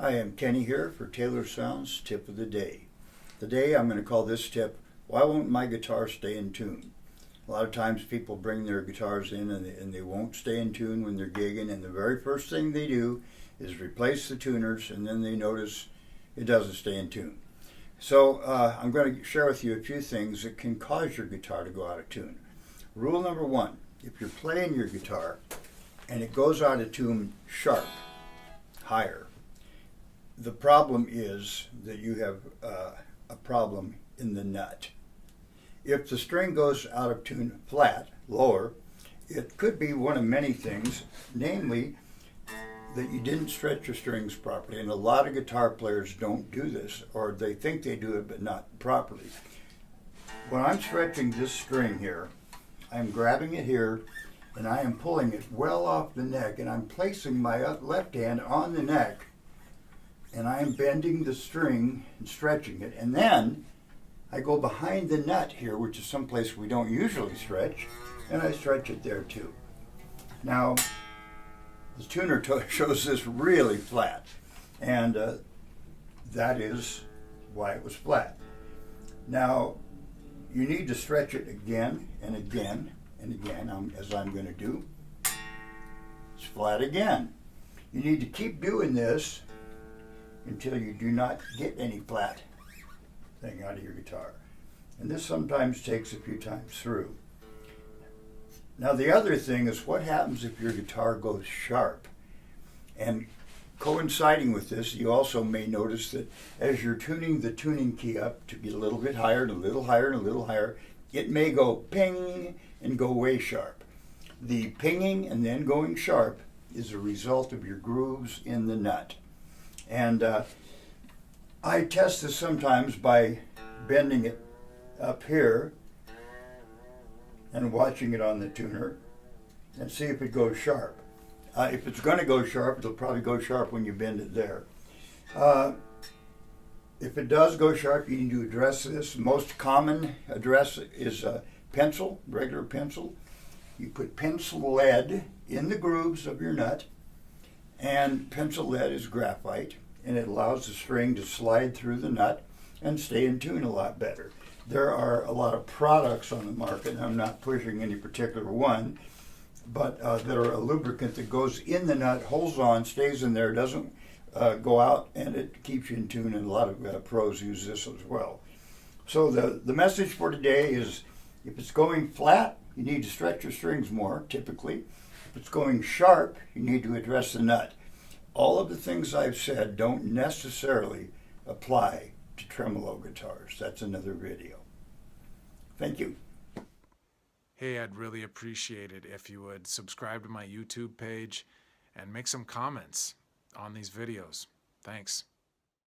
Hi, I'm Kenny here for Taylor Sounds Tip of the Day. Today I'm going to call this tip, Why Won't My Guitar Stay in Tune? A lot of times people bring their guitars in and they won't stay in tune when they're gigging, and the very first thing they do is replace the tuners, and then they notice it doesn't stay in tune. So I'm going to share with you a few things that can cause your guitar to go out of tune. Rule number one, if you're playing your guitar and it goes out of tune sharp, higher, the problem is that you have a problem in the nut. If the string goes out of tune flat, lower, it could be one of many things, namely that you didn't stretch your strings properly. And a lot of guitar players don't do this, or they think they do it but not properly. When I'm stretching this string here, I'm grabbing it here and I am pulling it well off the neck, and I'm placing my left hand on the neck, and I am bending the string and stretching it, and then I go behind the nut here, which is someplace we don't usually stretch, and I stretch it there too. Now, the tuner shows this really flat, and that is why it was flat. Now, you need to stretch it again and again and again, as I'm going to do. It's flat again. You need to keep doing this until you do not get any flat thing out of your guitar. And this sometimes takes a few times through. Now the other thing is, what happens if your guitar goes sharp? And coinciding with this, you also may notice that as you're tuning the tuning key up to get a little bit higher and a little higher and a little higher, it may go ping and go way sharp. The pinging and then going sharp is a result of your grooves in the nut. And I test this sometimes by bending it up here and watching it on the tuner and see if it goes sharp. If it's going to go sharp, it'll probably go sharp when you bend it there. If it does go sharp, you need to address this. Most common address is a pencil, regular pencil. You put pencil lead in the grooves of your nut, and pencil lead is graphite, and it allows the string to slide through the nut and stay in tune a lot better. There are a lot of products on the market, and I'm not pushing any particular one, but that are a lubricant that goes in the nut, holds on, stays in there, doesn't go out, and it keeps you in tune, and a lot of pros use this as well. So the message for today is, if it's going flat, you need to stretch your strings more, typically. If it's going sharp, you need to address the nut. All of the things I've said don't necessarily apply to tremolo guitars. That's another video. Thank you. Hey, I'd really appreciate it if you would subscribe to my YouTube page and make some comments on these videos. Thanks.